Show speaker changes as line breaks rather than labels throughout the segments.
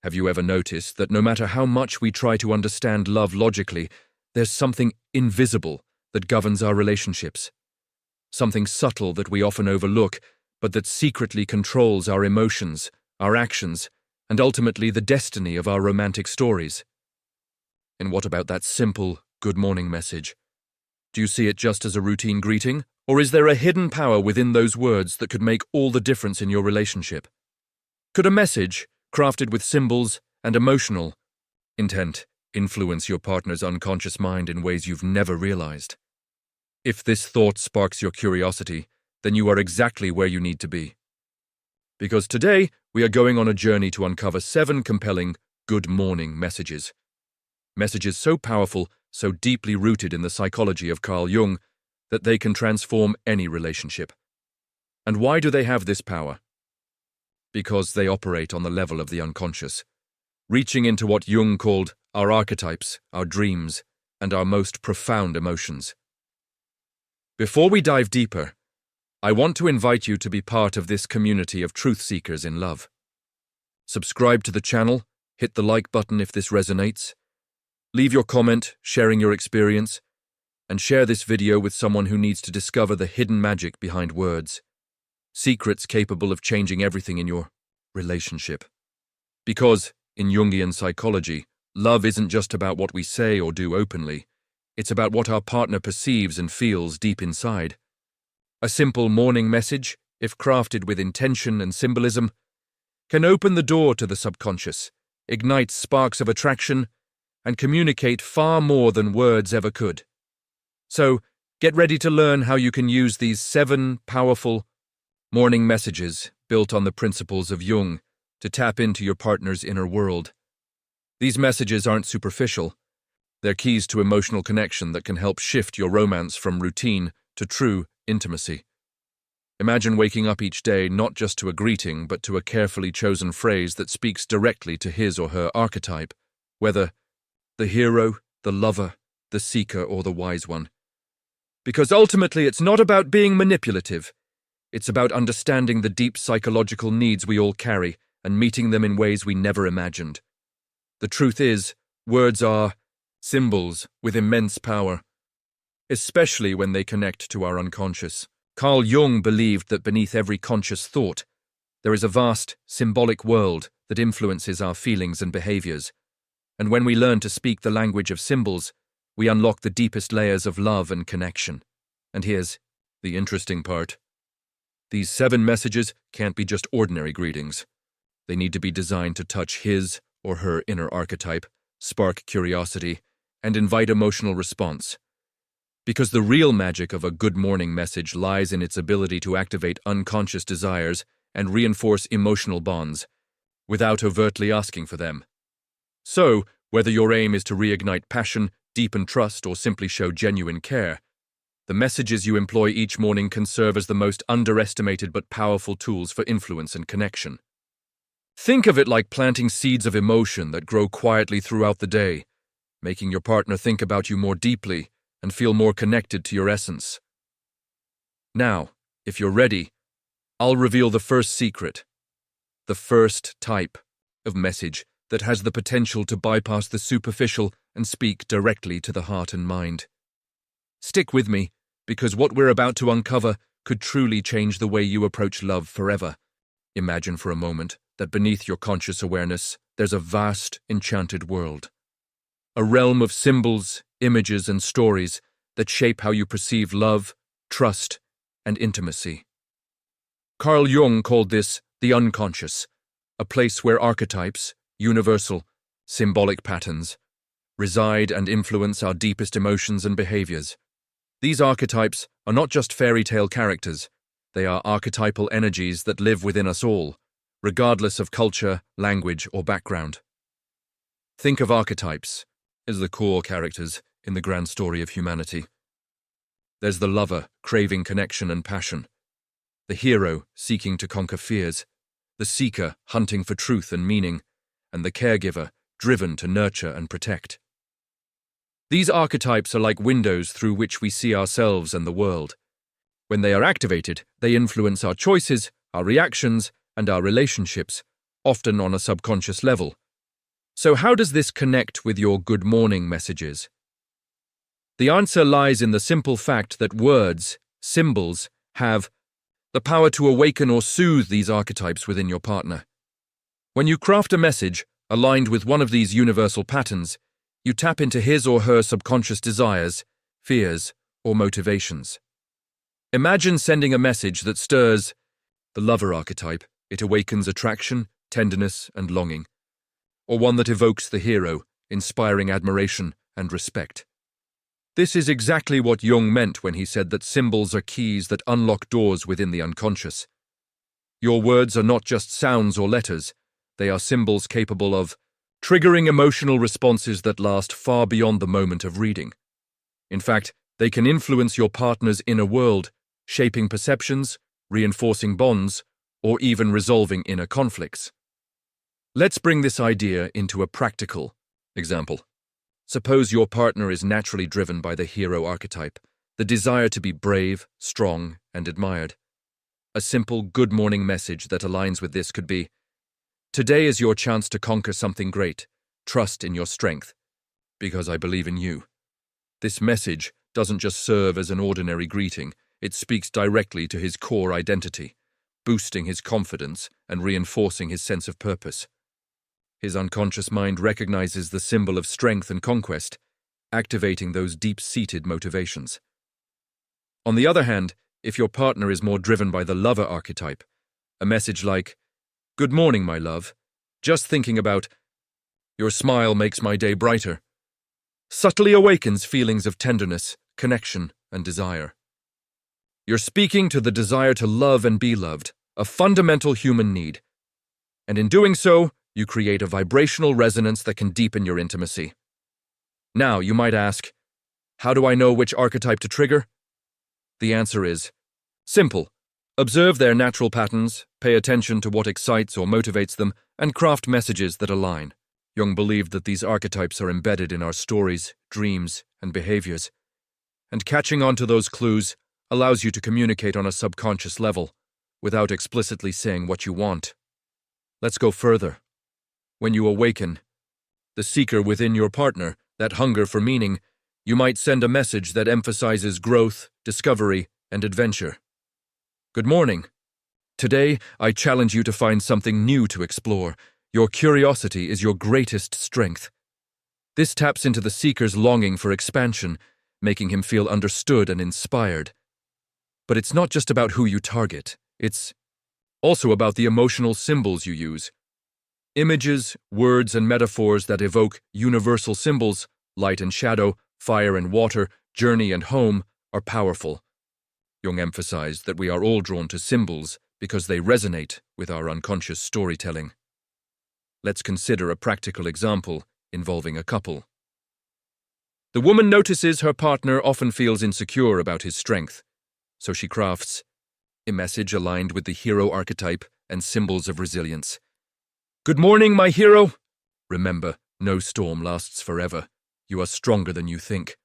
Have you ever noticed that no matter how much we try to understand love logically, there's something invisible that governs our relationships? Something subtle that we often overlook, but that secretly controls our emotions, our actions, and ultimately the destiny of our romantic stories. And what about that simple good morning message? Do you see it just as a routine greeting, or is there a hidden power within those words that could make all the difference in your relationship? Could a message, crafted with symbols and emotional intent, influence your partner's unconscious mind in ways you've never realized? If this thought sparks your curiosity, then you are exactly where you need to be. Because today, we are going on a journey to uncover 7 compelling good morning messages. Messages so powerful, so deeply rooted in the psychology of Carl Jung, that they can transform any relationship. And why do they have this power? Because they operate on the level of the unconscious, reaching into what Jung called our archetypes, our dreams, and our most profound emotions. Before we dive deeper, I want to invite you to be part of this community of truth seekers in love. Subscribe to the channel, hit the like button if this resonates, leave your comment sharing your experience, and share this video with someone who needs to discover the hidden magic behind words, secrets capable of changing everything in your relationship. Because, in Jungian psychology, love isn't just about what we say or do openly, it's about what our partner perceives and feels deep inside. A simple morning message, if crafted with intention and symbolism, can open the door to the subconscious, ignite sparks of attraction, and communicate far more than words ever could. So, get ready to learn how you can use these 7 powerful morning messages built on the principles of Jung to tap into your partner's inner world. These messages aren't superficial. They're keys to emotional connection that can help shift your romance from routine to true intimacy. Imagine waking up each day not just to a greeting, but to a carefully chosen phrase that speaks directly to his or her archetype, whether the hero, the lover, the seeker, or the wise one. Because ultimately it's not about being manipulative. It's about understanding the deep psychological needs we all carry and meeting them in ways we never imagined. The truth is, words are symbols with immense power, especially when they connect to our unconscious. Carl Jung believed that beneath every conscious thought, there is a vast, symbolic world that influences our feelings and behaviors. And when we learn to speak the language of symbols, we unlock the deepest layers of love and connection. And here's the interesting part. These 7 messages can't be just ordinary greetings. They need to be designed to touch his or her inner archetype, spark curiosity, and invite emotional response. Because the real magic of a good morning message lies in its ability to activate unconscious desires and reinforce emotional bonds, without overtly asking for them. So, whether your aim is to reignite passion, deepen trust, or simply show genuine care, the messages you employ each morning can serve as the most underestimated but powerful tools for influence and connection. Think of it like planting seeds of emotion that grow quietly throughout the day, making your partner think about you more deeply and feel more connected to your essence. Now, if you're ready, I'll reveal the first secret, the first type of message that has the potential to bypass the superficial and speak directly to the heart and mind. Stick with me, because what we're about to uncover could truly change the way you approach love forever. Imagine for a moment that beneath your conscious awareness, there's a vast, enchanted world. A realm of symbols, images, and stories that shape how you perceive love, trust, and intimacy. Carl Jung called this the unconscious, a place where archetypes, universal, symbolic patterns, reside and influence our deepest emotions and behaviors. These archetypes are not just fairy tale characters, they are archetypal energies that live within us all, regardless of culture, language, or background. Think of archetypes as the core characters in the grand story of humanity. There's the lover, craving connection and passion, the hero, seeking to conquer fears, the seeker, hunting for truth and meaning, and the caregiver, driven to nurture and protect. These archetypes are like windows through which we see ourselves and the world. When they are activated, they influence our choices, our reactions, and our relationships, often on a subconscious level, So how does this connect with your good morning messages? The answer lies in the simple fact that words, symbols, have the power to awaken or soothe these archetypes within your partner. When you craft a message aligned with one of these universal patterns, you tap into his or her subconscious desires, fears, or motivations. Imagine sending a message that stirs the lover archetype. It awakens attraction, tenderness, and longing. Or one that evokes the hero, inspiring admiration and respect. This is exactly what Jung meant when he said that symbols are keys that unlock doors within the unconscious. Your words are not just sounds or letters, they are symbols capable of triggering emotional responses that last far beyond the moment of reading. In fact, they can influence your partner's inner world, shaping perceptions, reinforcing bonds, or even resolving inner conflicts. Let's bring this idea into a practical example. Suppose your partner is naturally driven by the hero archetype, the desire to be brave, strong, and admired. A simple good morning message that aligns with this could be, "Today is your chance to conquer something great. Trust in your strength, because I believe in you." This message doesn't just serve as an ordinary greeting, it speaks directly to his core identity, boosting his confidence and reinforcing his sense of purpose. His unconscious mind recognizes the symbol of strength and conquest, activating those deep-seated motivations. On the other hand, if your partner is more driven by the lover archetype, a message like, "Good morning, my love. Just thinking about your smile makes my day brighter," subtly awakens feelings of tenderness, connection, and desire. You're speaking to the desire to love and be loved, a fundamental human need. And in doing so, you create a vibrational resonance that can deepen your intimacy. Now, you might ask, how do I know which archetype to trigger? The answer is simple. Observe their natural patterns, pay attention to what excites or motivates them, and craft messages that align. Jung believed that these archetypes are embedded in our stories, dreams, and behaviors. And catching on to those clues allows you to communicate on a subconscious level, without explicitly saying what you want. Let's go further. When you awaken the seeker within your partner, that hunger for meaning, you might send a message that emphasizes growth, discovery, and adventure. Good morning. Today, I challenge you to find something new to explore. Your curiosity is your greatest strength. This taps into the seeker's longing for expansion, making him feel understood and inspired. But it's not just about who you target. It's also about the emotional symbols you use. Images, words, and metaphors that evoke universal symbols, light and shadow, fire and water, journey and home, are powerful. Jung emphasized that we are all drawn to symbols because they resonate with our unconscious storytelling. Let's consider a practical example involving a couple. The woman notices her partner often feels insecure about his strength, so she crafts a message aligned with the hero archetype and symbols of resilience. Good morning, my hero. Remember, no storm lasts forever. You are stronger than you think.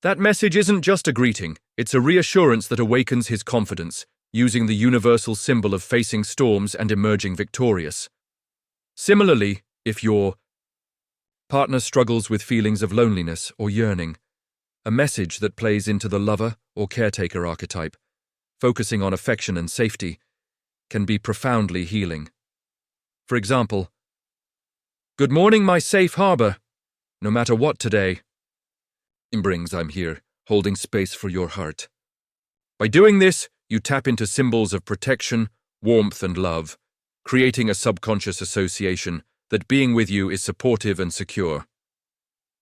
That message isn't just a greeting, it's a reassurance that awakens his confidence, using the universal symbol of facing storms and emerging victorious. Similarly, if your partner struggles with feelings of loneliness or yearning, a message that plays into the lover or caretaker archetype, focusing on affection and safety, can be profoundly healing. For example, good morning, my safe harbor. No matter what today brings, I'm here, holding space for your heart. By doing this, you tap into symbols of protection, warmth, and love, creating a subconscious association that being with you is supportive and secure.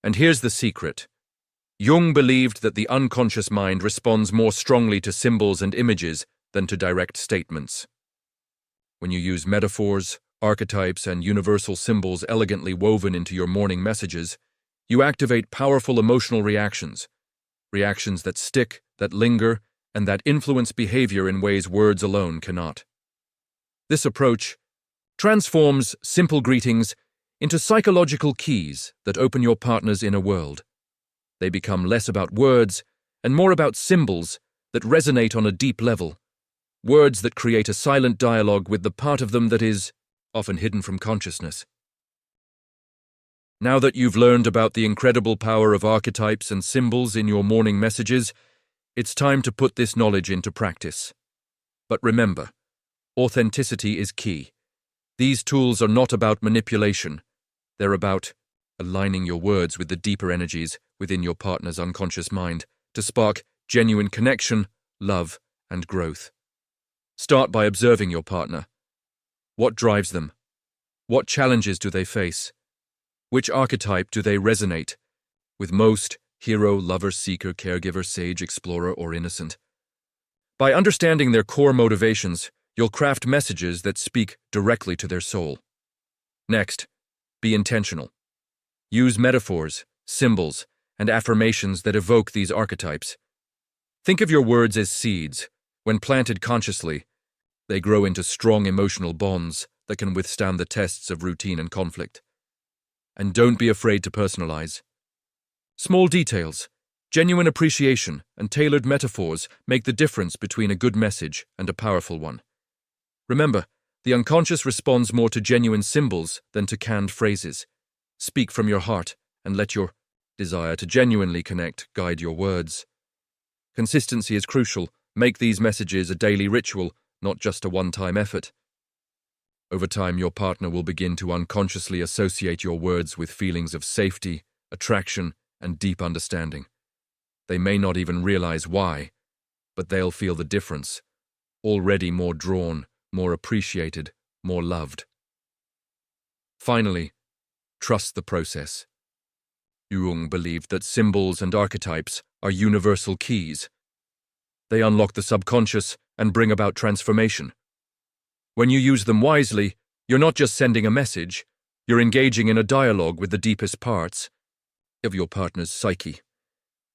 And here's the secret. Jung believed that the unconscious mind responds more strongly to symbols and images than to direct statements. When you use metaphors, archetypes, and universal symbols elegantly woven into your morning messages, you activate powerful emotional reactions that stick, that linger, and that influence behavior in ways words alone cannot. This approach transforms simple greetings into psychological keys that open your partner's inner world. They become less about words and more about symbols that resonate on a deep level, words that create a silent dialogue with the part of them that is often hidden from consciousness. Now that you've learned about the incredible power of archetypes and symbols in your morning messages, it's time to put this knowledge into practice. But remember, authenticity is key. These tools are not about manipulation. They're about aligning your words with the deeper energies within your partner's unconscious mind to spark genuine connection, love, and growth. Start by observing your partner. What drives them? What challenges do they face? Which archetype do they resonate with most? Hero, lover, seeker, caregiver, sage, explorer, or innocent? By understanding their core motivations, you'll craft messages that speak directly to their soul. Next, be intentional. Use metaphors, symbols, and affirmations that evoke these archetypes. Think of your words as seeds. When planted consciously, they grow into strong emotional bonds that can withstand the tests of routine and conflict. And don't be afraid to personalize. Small details, genuine appreciation, and tailored metaphors make the difference between a good message and a powerful one. Remember, the unconscious responds more to genuine symbols than to canned phrases. Speak from your heart and let your desire to genuinely connect guide your words. Consistency is crucial. Make these messages a daily ritual, not just a one-time effort. Over time, your partner will begin to unconsciously associate your words with feelings of safety, attraction, and deep understanding. They may not even realize why, but they'll feel the difference. Already more drawn, more appreciated, more loved. Finally, trust the process. Jung believed that symbols and archetypes are universal keys. They unlock the subconscious and bring about transformation. When you use them wisely, you're not just sending a message, you're engaging in a dialogue with the deepest parts of your partner's psyche.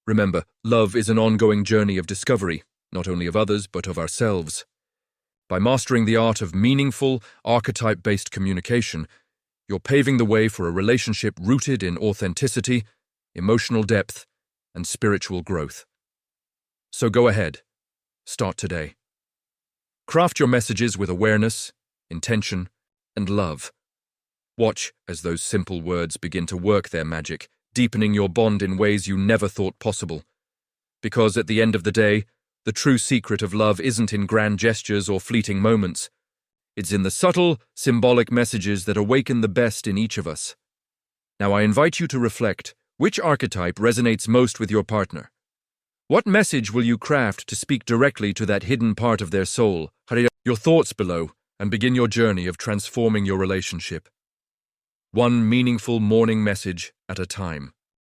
Remember, love is an ongoing journey of discovery, not only of others, but of ourselves. By mastering the art of meaningful, archetype-based communication, you're paving the way for a relationship rooted in authenticity, emotional depth, and spiritual growth. So go ahead. Start today. Craft your messages with awareness, intention, and love. Watch as those simple words begin to work their magic, deepening your bond in ways you never thought possible. Because at the end of the day, the true secret of love isn't in grand gestures or fleeting moments. It's in the subtle, symbolic messages that awaken the best in each of us. Now I invite you to reflect, which archetype resonates most with your partner? What message will you craft to speak directly to that hidden part of their soul? Your thoughts below and begin your journey of transforming your relationship. One meaningful morning message at a time.